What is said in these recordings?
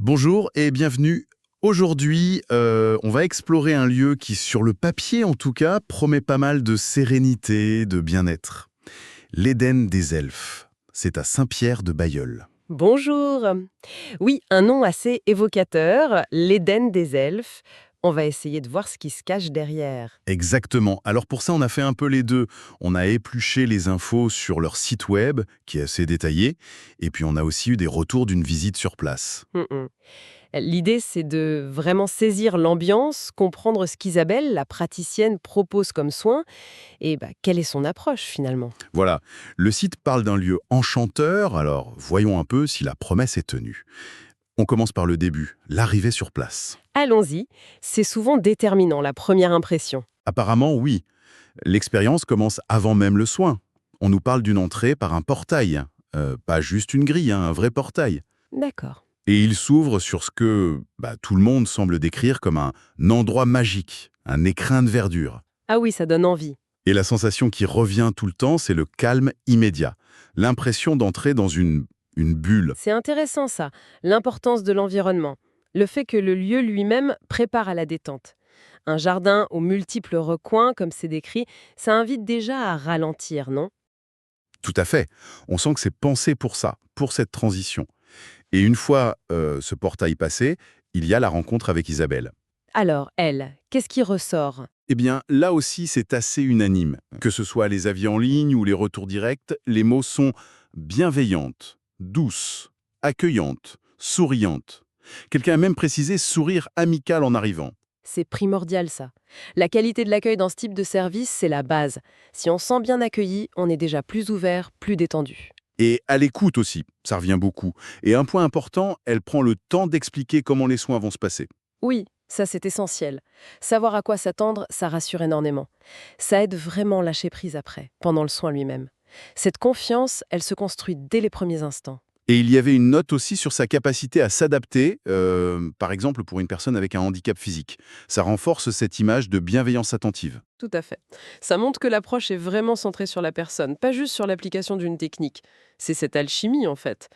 Bonjour et bienvenue. Aujourd'hui, on va explorer un lieu qui, sur le papier en tout cas, promet pas mal de sérénité, de bien-être. L'Éden des Elfes. C'est à Saint-Pierre de Bailleul. Bonjour. Oui, un nom assez évocateur, l'Éden des elfes. On va essayer de voir ce qui se cache derrière. Exactement. Alors pour ça, on a fait un peu les deux. On a épluché les infos sur leur site web, qui est assez détaillé, et puis on a aussi eu des retours d'une visite sur place. Mm. L'idée, c'est de vraiment saisir l'ambiance, comprendre ce qu'Isabelle, la praticienne, propose comme soin, et quelle est son approche finalement. Voilà. Le site parle d'un lieu enchanteur, alors voyons un peu si la promesse est tenue. On commence par le début, l'arrivée sur place. Allons-y, c'est souvent déterminant, la première impression. Apparemment, oui. L'expérience commence avant même le soin. On nous parle d'une entrée par un portail. Pas juste une grille, hein, un vrai portail. D'accord. Et il s'ouvre sur ce que tout le monde semble décrire comme un endroit magique, un écrin de verdure. Ah oui, ça donne envie. Et la sensation qui revient tout le temps, c'est le calme immédiat. L'impression d'entrer dans une bulle. C'est intéressant ça, l'importance de l'environnement. Le fait que le lieu lui-même prépare à la détente. Un jardin aux multiples recoins, comme c'est décrit, ça invite déjà à ralentir, non? Tout à fait. On sent que c'est pensé pour ça, pour cette transition. Et une fois ce portail passé, il y a la rencontre avec Isabelle. Alors, elle, qu'est-ce qui ressort? Eh bien, là aussi, c'est assez unanime. Que ce soit les avis en ligne ou les retours directs, les mots sont bienveillante, douce, accueillante, souriante. Quelqu'un a même précisé sourire amical en arrivant. C'est primordial ça. La qualité de l'accueil dans ce type de service, c'est la base. Si on se sent bien accueilli, on est déjà plus ouvert, plus détendu. Et à l'écoute aussi, ça revient beaucoup. Et un point important, elle prend le temps d'expliquer comment les soins vont se passer. Oui, ça c'est essentiel. Savoir à quoi s'attendre, ça rassure énormément. Ça aide vraiment à lâcher prise après, pendant le soin lui-même. Cette confiance, elle se construit dès les premiers instants. Et il y avait une note aussi sur sa capacité à s'adapter, par exemple pour une personne avec un handicap physique. Ça renforce cette image de bienveillance attentive. Tout à fait. Ça montre que l'approche est vraiment centrée sur la personne, pas juste sur l'application d'une technique. C'est cette alchimie en fait.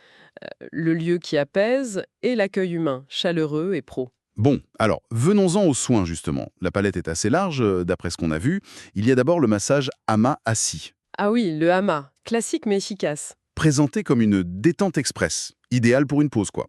Le lieu qui apaise et l'accueil humain, chaleureux et pro. Bon, alors, venons-en aux soins, justement. La palette est assez large, d'après ce qu'on a vu. Il y a d'abord le massage Hama assis, Ah oui, le hama, classique mais efficace. présenté comme une détente express, idéal pour une pause, quoi.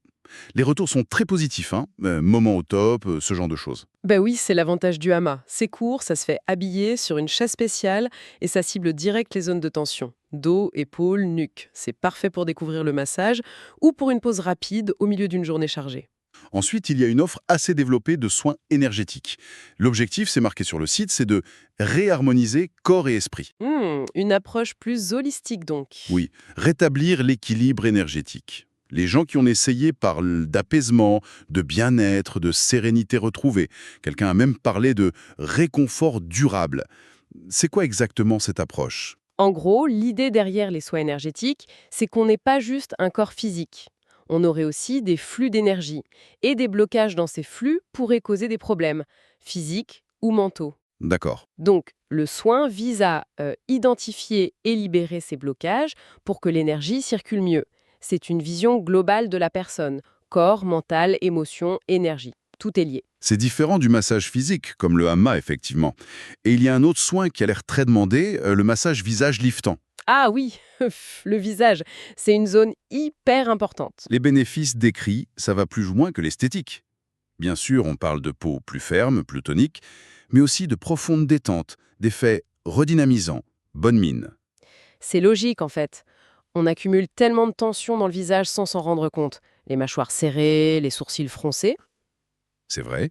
Les retours sont très positifs, hein, moment au top, ce genre de choses. Ben oui, c'est l'avantage du hama. C'est court, ça se fait habiller sur une chaise spéciale et ça cible direct les zones de tension. Dos, épaules, nuque. C'est parfait pour découvrir le massage ou pour une pause rapide au milieu d'une journée chargée. Ensuite, il y a une offre assez développée de soins énergétiques. L'objectif, c'est marqué sur le site, c'est de réharmoniser corps et esprit. Une approche plus holistique donc. Oui, rétablir l'équilibre énergétique. Les gens qui ont essayé parlent d'apaisement, de bien-être, de sérénité retrouvée. Quelqu'un a même parlé de réconfort durable. C'est quoi exactement cette approche? En gros, l'idée derrière les soins énergétiques, c'est qu'on n'est pas juste un corps physique. On aurait aussi des flux d'énergie. Et des blocages dans ces flux pourraient causer des problèmes, physiques ou mentaux. D'accord. Donc, le soin vise à identifier et libérer ces blocages pour que l'énergie circule mieux. C'est une vision globale de la personne. Corps, mental, émotion, énergie. Tout est lié. C'est différent du massage physique, comme le hama, effectivement. Et il y a un autre soin qui a l'air très demandé, le massage visage liftant. Ah oui, le visage, c'est une zone hyper importante. Les bénéfices décrits, ça va plus ou moins que l'esthétique. Bien sûr, on parle de peau plus ferme, plus tonique, mais aussi de profonde détente, d'effets redynamisants, bonne mine. C'est logique en fait. On accumule tellement de tension dans le visage sans s'en rendre compte. Les mâchoires serrées, les sourcils froncés. C'est vrai.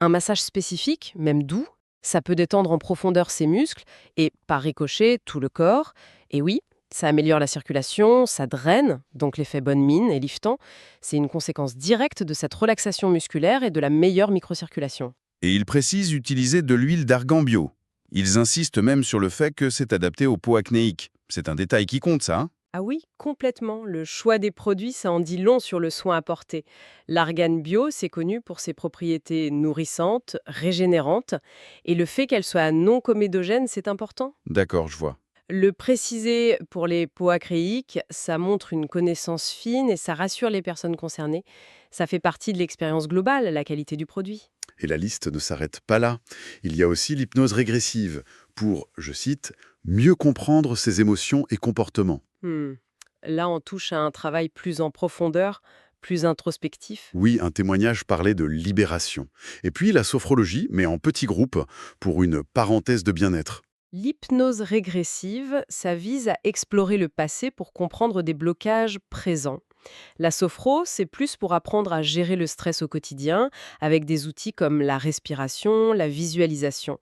Un massage spécifique, même doux, ça peut détendre en profondeur ses muscles et, par ricochet, tout le corps. Et oui, ça améliore la circulation, ça draine, donc l'effet bonne mine et liftant. C'est une conséquence directe de cette relaxation musculaire et de la meilleure microcirculation. Et ils précisent utiliser de l'huile d'argan bio. Ils insistent même sur le fait que c'est adapté aux peaux acnéiques. C'est un détail qui compte, ça, hein? Ah oui, complètement. Le choix des produits, ça en dit long sur le soin apporté. L'argane bio, c'est connu pour ses propriétés nourrissantes, régénérantes, et le fait qu'elle soit non comédogène, c'est important. D'accord, je vois. Le préciser pour les peaux acréiques, ça montre une connaissance fine et ça rassure les personnes concernées. Ça fait partie de l'expérience globale, la qualité du produit. Et la liste ne s'arrête pas là. Il y a aussi l'hypnose régressive pour, je cite, mieux comprendre ses émotions et comportements. Hmm. Là, on touche à un travail plus en profondeur, plus introspectif. Oui, un témoignage parlait de libération. Et puis la sophrologie, mais en petits groupes, pour une parenthèse de bien-être. L'hypnose régressive, ça vise à explorer le passé pour comprendre des blocages présents. La sophro, c'est plus pour apprendre à gérer le stress au quotidien avec des outils comme la respiration, la visualisation.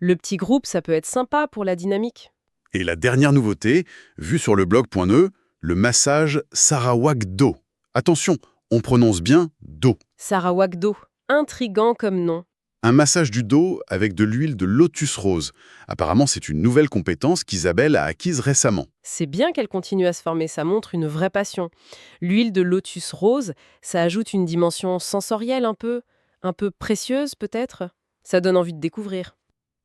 Le petit groupe, ça peut être sympa pour la dynamique. Et la dernière nouveauté, vue sur le blog.ne, le massage Sarawak Do. Attention, on prononce bien Do. Sarawak Do, intrigant comme nom. Un massage du dos avec de l'huile de lotus rose. Apparemment, c'est une nouvelle compétence qu'Isabelle a acquise récemment. C'est bien qu'elle continue à se former, ça montre une vraie passion. L'huile de lotus rose, ça ajoute une dimension sensorielle un peu précieuse peut-être. Ça donne envie de découvrir.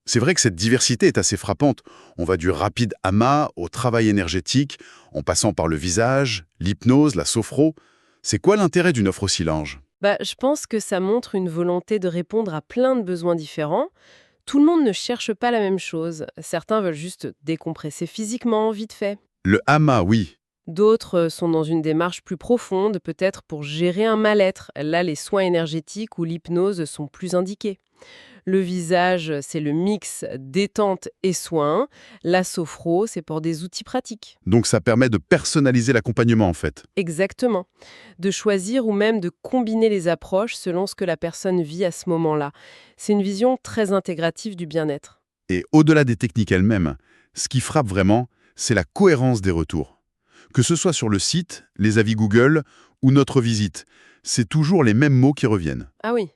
C'est vrai que cette diversité est assez frappante. On va du rapide ama au travail énergétique, en passant par le visage, l'hypnose, la sophro. C'est quoi l'intérêt d'une offre aussi large? Je pense que ça montre une volonté de répondre à plein de besoins différents. Tout le monde ne cherche pas la même chose. Certains veulent juste décompresser physiquement, vite fait. Le ama, oui. D'autres sont dans une démarche plus profonde, peut-être pour gérer un mal-être. Là, les soins énergétiques ou l'hypnose sont plus indiqués. Le visage, c'est le mix détente et soins. La sophro, c'est pour des outils pratiques. Donc ça permet de personnaliser l'accompagnement en fait. Exactement. De choisir ou même de combiner les approches selon ce que la personne vit à ce moment-là. C'est une vision très intégrative du bien-être. Et au-delà des techniques elles-mêmes, ce qui frappe vraiment, c'est la cohérence des retours. Que ce soit sur le site, les avis Google ou notre visite, c'est toujours les mêmes mots qui reviennent. Ah oui.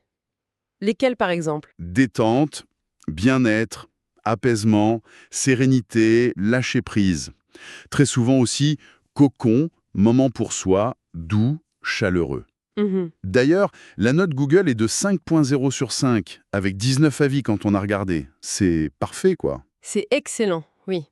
Lesquels par exemple? Détente, bien-être, apaisement, sérénité, lâcher prise. Très souvent aussi, cocon, moment pour soi, doux, chaleureux. Mhm. D'ailleurs, la note Google est de 5.0 sur 5, avec 19 avis quand on a regardé. C'est parfait, quoi. C'est excellent, oui.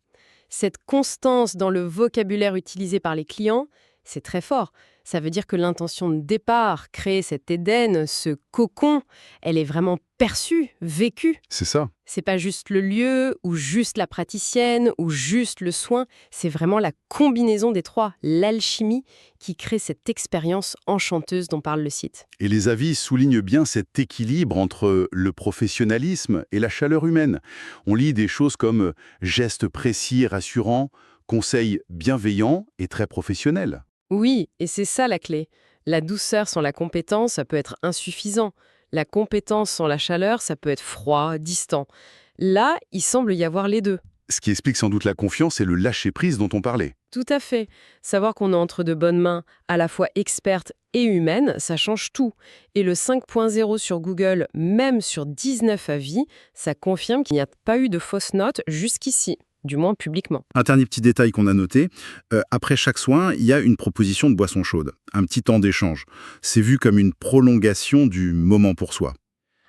Cette constance dans le vocabulaire utilisé par les clients, c'est très fort. Ça veut dire que l'intention de départ, créer cet Éden, ce cocon, elle est vraiment perçue, vécue. C'est ça. C'est pas juste le lieu, ou juste la praticienne, ou juste le soin. C'est vraiment la combinaison des trois, l'alchimie, qui crée cette expérience enchanteuse dont parle le site. Et les avis soulignent bien cet équilibre entre le professionnalisme et la chaleur humaine. On lit des choses comme gestes précis et rassurants, conseils bienveillants et très professionnels. Oui, et c'est ça la clé. La douceur sans la compétence, ça peut être insuffisant. La compétence sans la chaleur, ça peut être froid, distant. Là, il semble y avoir les deux. Ce qui explique sans doute la confiance et le lâcher-prise dont on parlait. Tout à fait. Savoir qu'on est entre de bonnes mains, à la fois expertes et humaines, ça change tout. Et le 5.0 sur Google, même sur 19 avis, ça confirme qu'il n'y a pas eu de fausses notes jusqu'ici, du moins publiquement. Un dernier petit détail qu'on a noté, après chaque soin, il y a une proposition de boisson chaude, un petit temps d'échange. C'est vu comme une prolongation du moment pour soi.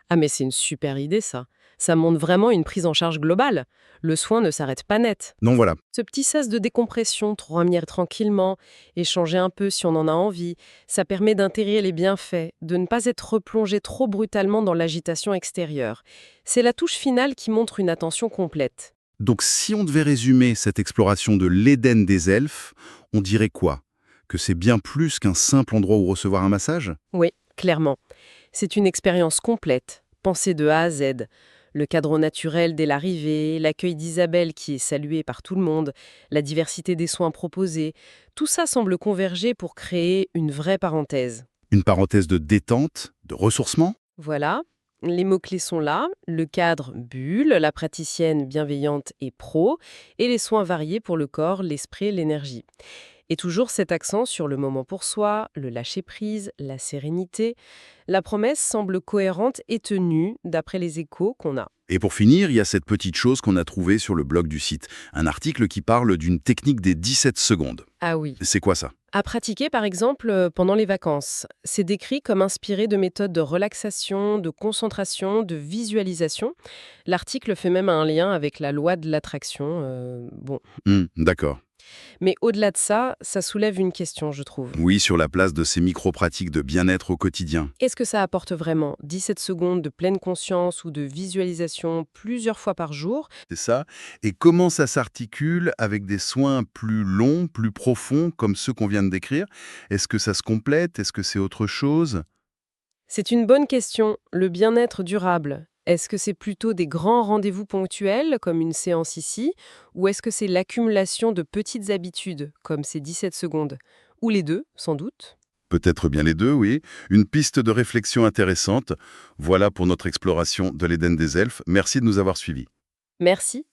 Ah mais c'est une super idée ça. Ça montre vraiment une prise en charge globale. Le soin ne s'arrête pas net. Donc voilà, Ce petit sas de décompression, revenir tranquillement, échanger un peu si on en a envie, ça permet d'intégrer les bienfaits, de ne pas être replongé trop brutalement dans l'agitation extérieure. C'est la touche finale qui montre une attention complète. donc si on devait résumer cette exploration de l'Éden des elfes, on dirait quoi? Que c'est bien plus qu'un simple endroit où recevoir un massage? Oui, clairement. C'est une expérience complète, pensée de A à Z. Le cadre naturel dès l'arrivée, l'accueil d'Isabelle qui est salué par tout le monde, la diversité des soins proposés, tout ça semble converger pour créer une vraie parenthèse. Une parenthèse de détente, de ressourcement? Voilà, les mots-clés sont là, le cadre bulle, la praticienne bienveillante et pro, et les soins variés pour le corps, l'esprit et l'énergie. Et toujours cet accent sur le moment pour soi, le lâcher-prise, la sérénité. La promesse semble cohérente et tenue d'après les échos qu'on a. Et pour finir, il y a cette petite chose qu'on a trouvée sur le blog du site. Un article qui parle d'une technique des 17 secondes. Ah oui. C'est quoi ça? À pratiquer, par exemple, pendant les vacances. C'est décrit comme inspiré de méthodes de relaxation, de concentration, de visualisation. L'article fait même un lien avec la loi de l'attraction. Bon. D'accord. Mais au-delà de ça, ça soulève une question, je trouve. Oui, sur la place de ces micro-pratiques de bien-être au quotidien. Est-ce que ça apporte vraiment 17 secondes de pleine conscience ou de visualisation plusieurs fois par jour? C'est ça. Et comment ça s'articule avec des soins plus longs, plus profonds, comme ceux qu'on vient de décrire? Est-ce que ça se complète? Est-ce que c'est autre chose? C'est une bonne question. Le bien-être durable, est-ce que c'est plutôt des grands rendez-vous ponctuels, comme une séance ici, ou est-ce que c'est l'accumulation de petites habitudes, comme ces 17 secondes? Ou les deux, sans doute. Peut-être bien les deux, oui. Une piste de réflexion intéressante. Voilà pour notre exploration de l'Éden des elfes. Merci de nous avoir suivis. Merci.